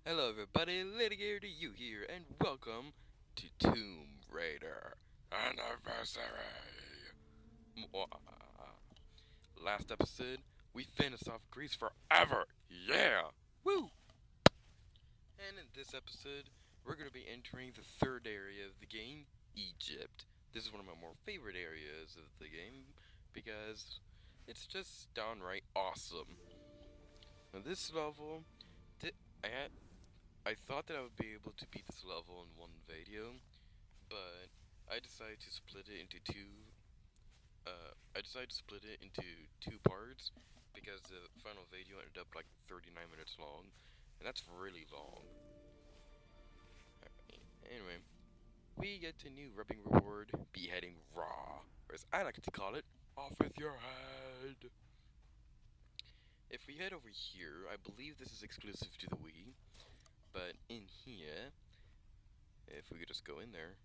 Hello everybody, Litigator to you here, and welcome to Tomb Raider Anniversary! Last episode, we finished off Greece forever! Yeah! Woo! And in this episode, we're going to be entering the third area of the game, Egypt. This is one of my more favorite areas of the game, because it's just downright awesome. Now this level, I had I thought that I would be able to beat this level in one video, but I decided to split it into two. I decided to split it into two parts because the final video ended up like 39 minutes long, and that's really long. Anyway, we get a new rubbing reward, beheading raw, or as I like to call it, off with your head. If we head over here, I believe this is exclusive to the Wii, but in here, if we could just go in there,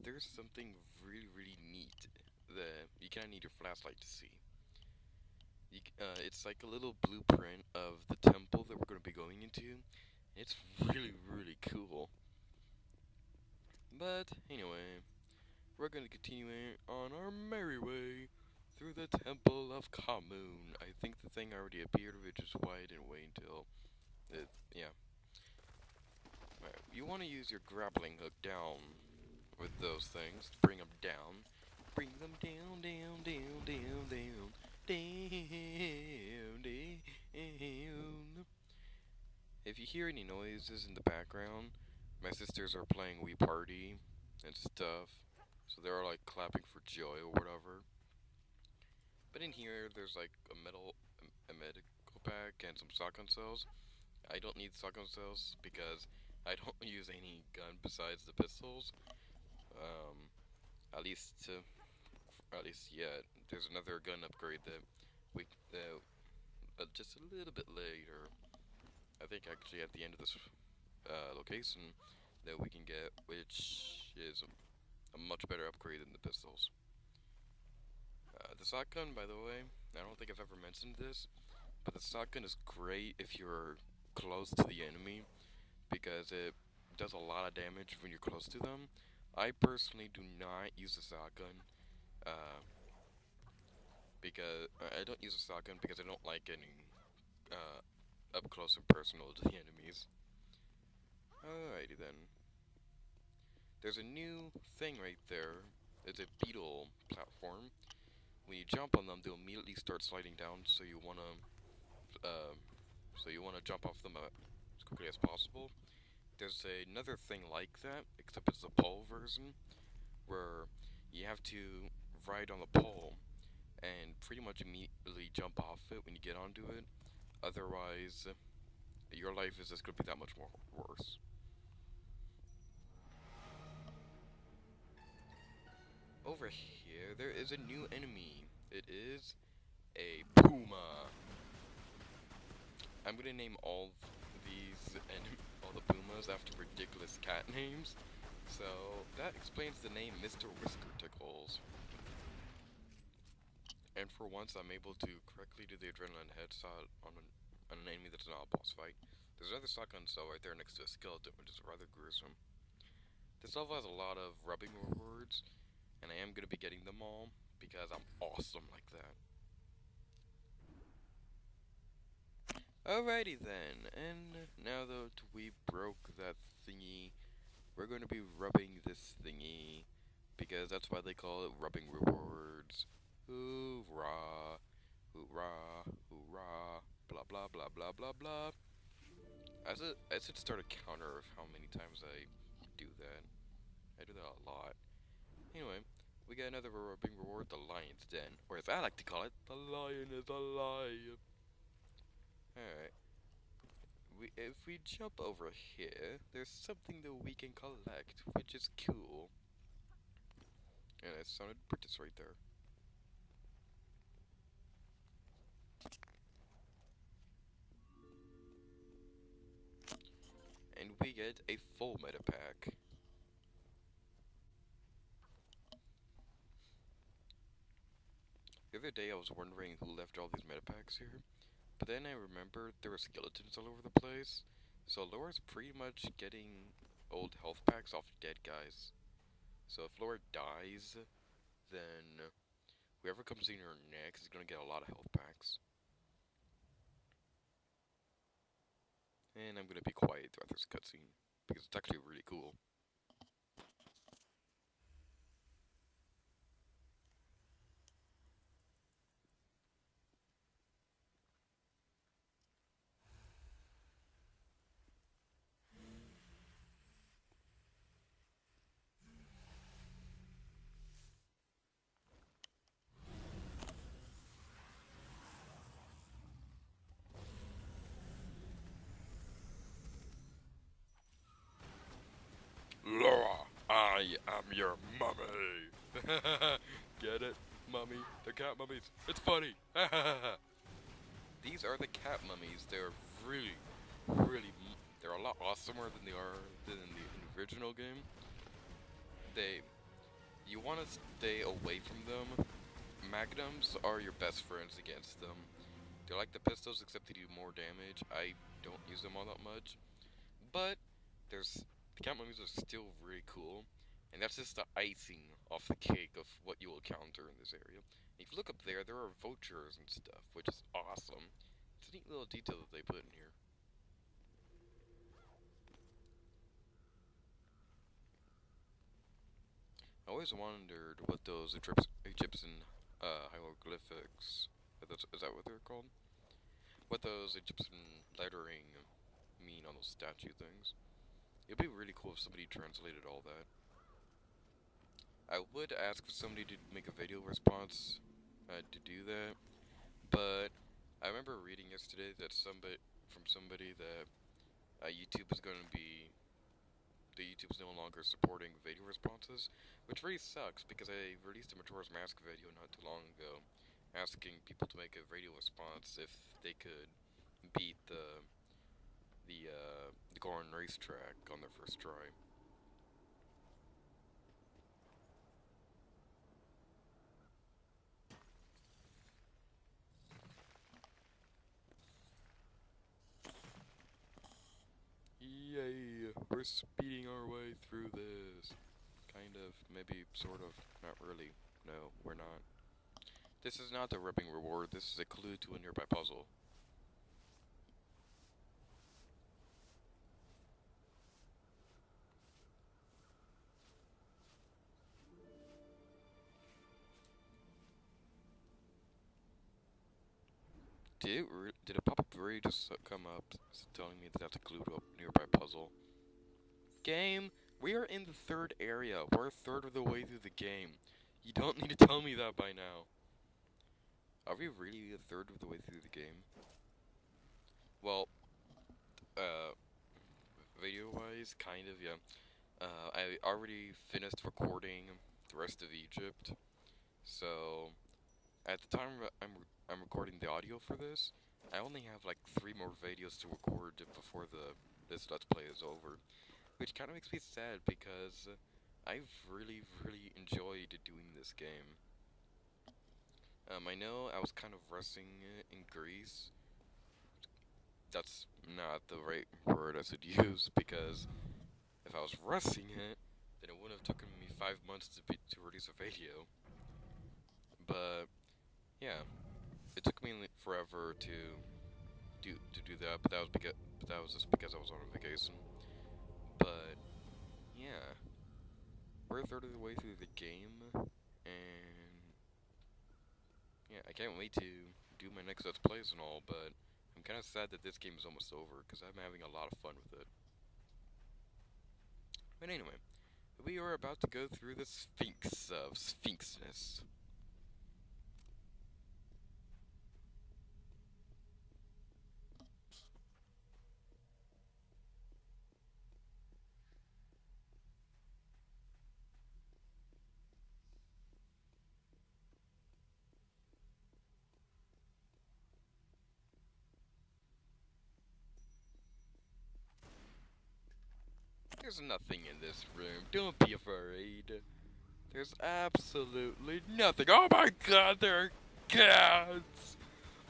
there's something really neat that you kind of need your flashlight to see. It's like a little blueprint of the temple that we're going to be going into. It's really cool. But anyway, we're going to continue on our merry way through the temple of Khamoon. I think the thing already appeared, which is why I didn't wait until it. Yeah. Right. You want to use your grappling hook down with those things to bring them down. Bring them down, down, down, down, down, down, down. If you hear any noises in the background, my sisters are playing Wii Party and stuff, so they're like clapping for joy or whatever. But in here, there's like a medical pack and some shotgun cells. I don't need shotgun cells because I don't use any gun besides the pistols. Um, at least at least yet. There's another gun upgrade that we just a little bit later. I think actually at the end of this location that we can get, which is a much better upgrade than the pistols. The shotgun, by the way, I don't think I've ever mentioned this, but the shotgun is great if you're close to the enemy because it does a lot of damage when you're close to them. I personally do not use the shotgun uh, because I don't use a shotgun because I don't like getting up close and personal to the enemies. Alrighty then. There's a new thing right there. It's a beetle platform. When you jump on them, they'll immediately start sliding down. So you wanna jump off them as quickly as possible. There's another thing like that, except it's a pole version, where you have to ride on the pole and pretty much immediately jump off it when you get onto it. Otherwise, your life is just gonna be that much more worse. Over here, there is a new enemy. It is a puma. I'm gonna name all the pumas after ridiculous cat names. So that explains the name Mr. Whisker Tickles. And for once, I'm able to correctly do the adrenaline headshot on an enemy that's not a boss fight. There's another shotgun cell right there next to a skeleton, which is rather gruesome. This level has a lot of rubbing rewards, and I am going to be getting them all because I'm awesome like that. Alrighty then, and now that we broke that thingy, we're going to be rubbing this thingy because that's why they call it rubbing rewards. Hoorah, hoorah, hoorah, blah blah blah blah blah blah. I should start a counter of how many times I do that. I do that a lot. Anyway, we got another rubbing reward, the Lion's Den, or as I like to call it, the Lion is alive. Alright. If we jump over here, there's something that we can collect, which is cool. And it sounded British right there. And we get a full meta pack. The other day I was wondering who left all these meta packs here. But then I remembered there were skeletons all over the place, so Laura's pretty much getting old health packs off dead guys. So if Laura dies, then whoever comes in her next is gonna get a lot of health packs. And I'm gonna be quiet throughout this cutscene because it's actually really cool. Laura, I am your mummy. Get it, mummy? The cat mummies. It's funny. These are the cat mummies. They're really, really. They're a lot awesomer than they are than in the original game. They, you want to stay away from them. Magnums are your best friends against them. They're like the pistols, except they do more damage. I don't use them all that much, but there's the cat mummies are still really cool, and that's just the icing off the cake of what you will encounter in this area. If you look up there, there are vultures and stuff, which is awesome. It's a neat little detail that they put in here. I always wondered what those Egyptian hieroglyphics, is that what they're called? What those Egyptian lettering mean on those statue things. It'd be really cool if somebody translated all that. I would ask for somebody to make a video response to do that, but I remember reading yesterday that somebody that YouTube is going to be the YouTube's no longer supporting video responses, which really sucks because I released a Majora's Mask video not too long ago, asking people to make a radio response if they could beat the Goron racetrack on their first try. Yay! We're speeding our way through this. Kind of, maybe, sort of, not really. No, we're not. This is not the ripping reward, this is a clue to a nearby puzzle. Did a pop-up really just come up telling me that that's a clue to a nearby puzzle? Game, we are in the third area. We're a third of the way through the game. You don't need to tell me that by now. Are we really a third of the way through the game? Well, uh, video-wise, kind of, yeah. I already finished recording the rest of Egypt, so at the time I'm recording the audio for this, I only have like 3 more videos to record before this Let's Play is over, which kind of makes me sad because I've really, really enjoyed doing this game. I know I was kind of rushing it in Greece. That's not the right word I should use because if I was rushing it, then it wouldn't have taken me 5 months to release a video. But yeah, it took me forever to do that, but that was just because I was on a vacation. But yeah, we're a third of the way through the game, and yeah, I can't wait to do my next Let's Plays and all. But I'm kind of sad that this game is almost over because I'm having a lot of fun with it. But anyway, we are about to go through the Sphinx of Sphinxness. There's nothing in this room. Don't be afraid. There's absolutely nothing. Oh my god, there are cats!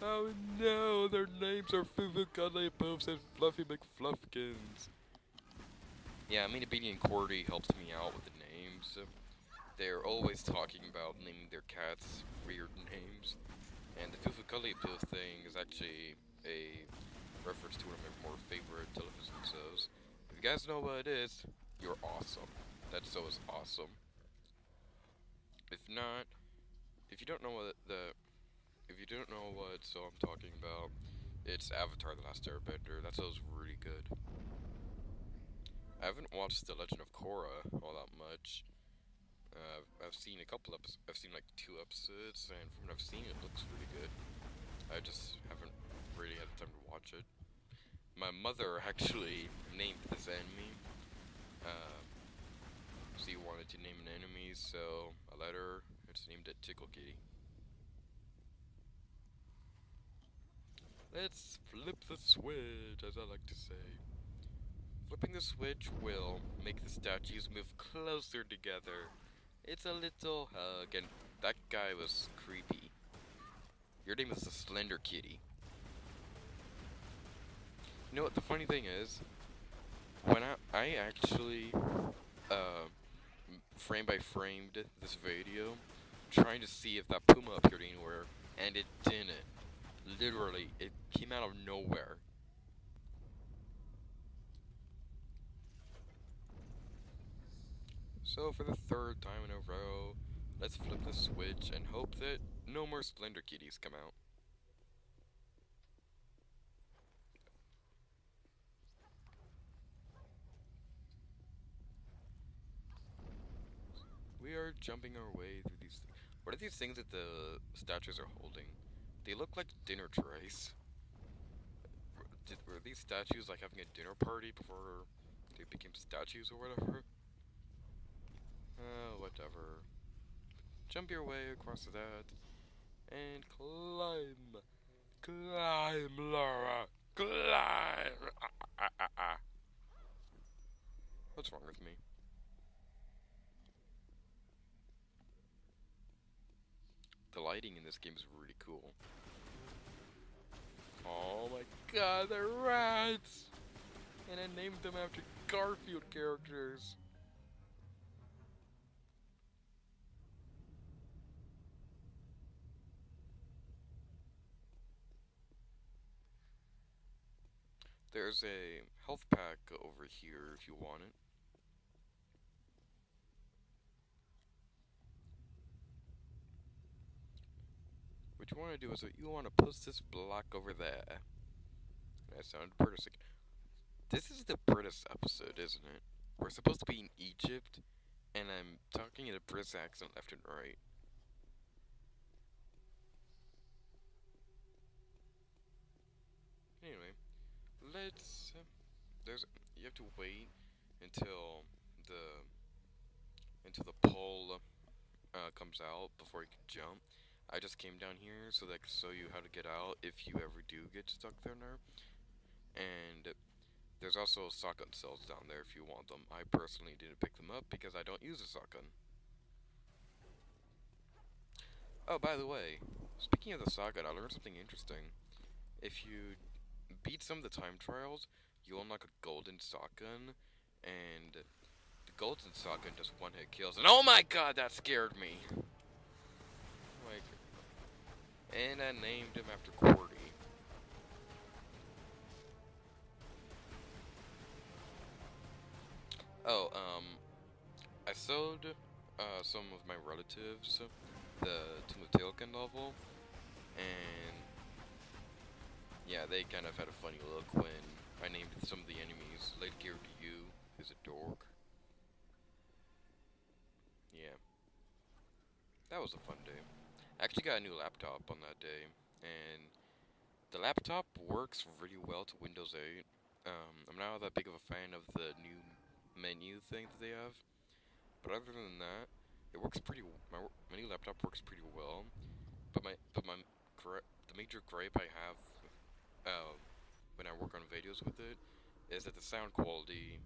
Oh no, their names are Fufu Cuddly Poofs and Fluffy McFluffkins. Yeah, I mean, Beanie and Cordy helps me out with the names. They're always talking about naming their cats weird names. And the Fufu Cuddly Poof thing is actually a reference to one of my more favorite television shows. If you guys know what it is, you're awesome. That show is awesome. If not, if you don't know what the if you don't know what show I'm talking about, it's Avatar: The Last Airbender. That show's really good. I haven't watched The Legend of Korra all that much. I've seen a couple episodes. I've seen like 2 episodes, and from what I've seen, it looks really good. I just haven't really had the time to watch it. My mother actually named this enemy. Uh, she wanted to name an enemy, so I let her. It's named it Tickle Kitty. Let's flip the switch, as I like to say. Flipping the switch will make the statues move closer together. It's a little hug, and that guy was creepy. Your name is the Slender Kitty. You know what the funny thing is? When I actually frame by framed this video, trying to see if that Puma appeared anywhere, and it didn't. Literally, it came out of nowhere. So for the third time in a row, let's flip the switch and hope that no more Splendor Kitties come out. We are jumping our way through these. What are these things that the statues are holding? They look like dinner trays. Were these statues like having a dinner party before they became statues or whatever? Whatever. Jump your way across that and climb. Climb, Laura. Climb. What's wrong with me? The lighting in this game is really cool. Oh my god, they're rats! And I named them after Garfield characters. There's a health pack over here if you want it. What you want to do is you want to push this block over there. That sounded British. This is the British episode, isn't it? We're supposed to be in Egypt, and I'm talking in a British accent left and right. Anyway, let's. You have to wait until the the pole comes out before you can jump. I just came down here so that I could show you how to get out if you ever do get stuck there now. And there's also shotgun cells down there if you want them. I personally didn't pick them up because I don't use a shotgun. Oh, by the way, speaking of the shotgun, I learned something interesting. If you beat some of the time trials, you unlock a golden shotgun, and the golden shotgun does one-hit kills. And oh my god, that scared me! Like, and I named him after Cordy. Oh, I sold some of my relatives the Tomb of Tailkin level, and yeah, they kind of had a funny look when I named some of the enemies. Late Gear to You is a dork. Yeah, that was a fun day. I actually got a new laptop on that day, and the laptop works really well to Windows 8. I'm not that big of a fan of the new menu thing that they have, but other than that, it works pretty. My new laptop works pretty well. The major gripe I have uh, when I work on videos with it is that the sound quality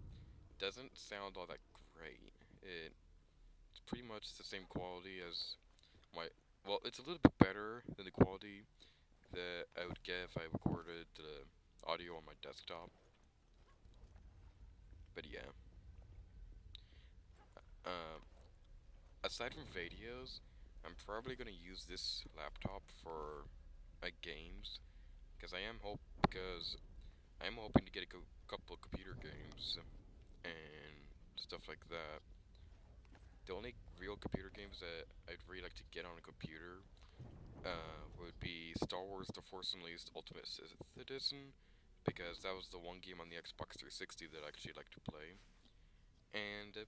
doesn't sound all that great. It's pretty much the same quality as my. Well, it's a little bit better than the quality that I would get if I recorded the audio on my desktop. But yeah, um, aside from videos, I'm probably gonna use this laptop for games because I am hoping to get a couple of computer games and stuff like that. The only real computer games that I'd really like to get on a computer would be Star Wars: The Force Unleashed Ultimate Sith Edition, because that was the one game on the Xbox 360 that I actually like to play, and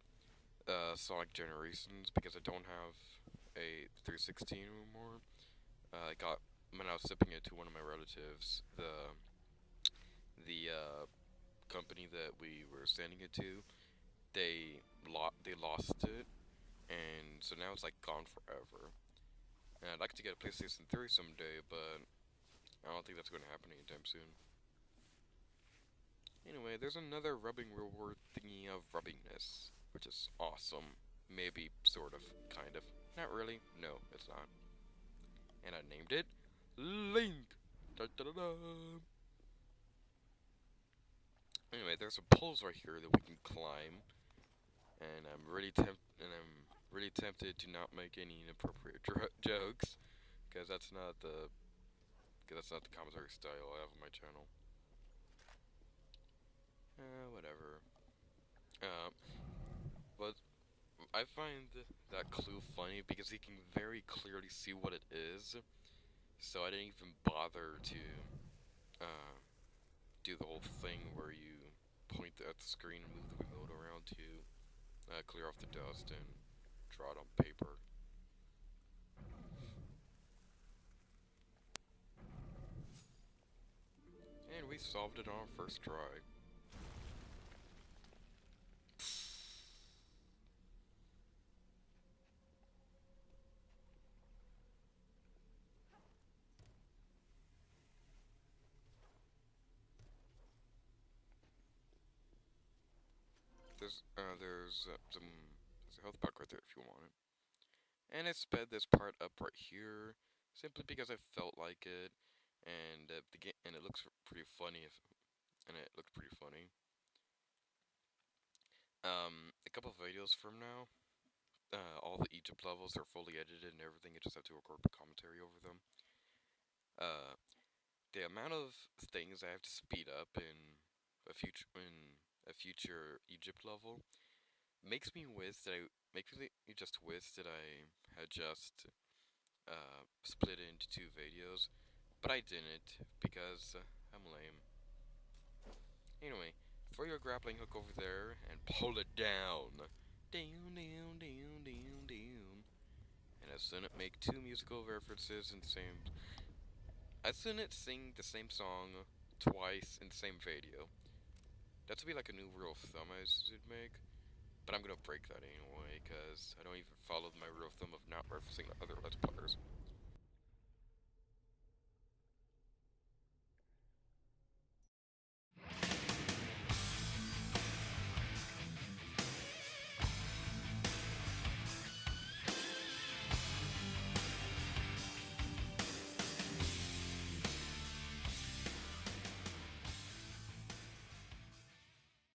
Sonic Generations because I don't have a 360 anymore. I got when I was shipping it to one of my relatives, the company that we were sending it to, they lost it, and so now it's like gone forever. And I'd like to get a PlayStation 3 someday, but I don't think that's going to happen anytime soon. Anyway, there's another rubbing reward thingy of rubbingness, which is awesome. Maybe, sort of, kind of. Not really. No, it's not. And I named it Link. Da, da, da, da. Anyway, there's some poles right here that we can climb, and I'm really tempted to not make any inappropriate jokes, because that's not the commentary style I have on my channel. Whatever. Um, but I find that clue funny because he can very clearly see what it is, so I didn't even bother to uh, do the whole thing where you point at the screen and move the remote around to clear off the dust and draw it on paper. And we solved it on our first try. There's a health pack right there if you want it. And I sped this part up right here simply because I felt like it, and and it looks pretty funny and it looks pretty funny. A couple of videos from now, all the Egypt levels are fully edited and everything. I just have to record the commentary over them. Uh, the amount of things I have to speed up in a future Egypt level makes me just wish that I had just split it into two videos, but I didn't because I'm lame. Anyway, throw your grappling hook over there and pull it down. Down, down, down, down, down. And I shouldn't make two musical references in the same. I shouldn't sing the same song twice in the same video. That would be like a new rule of thumb I should make. But I'm gonna break that anyway, because I don't even follow my rule of thumb of not referencing other Let's Players.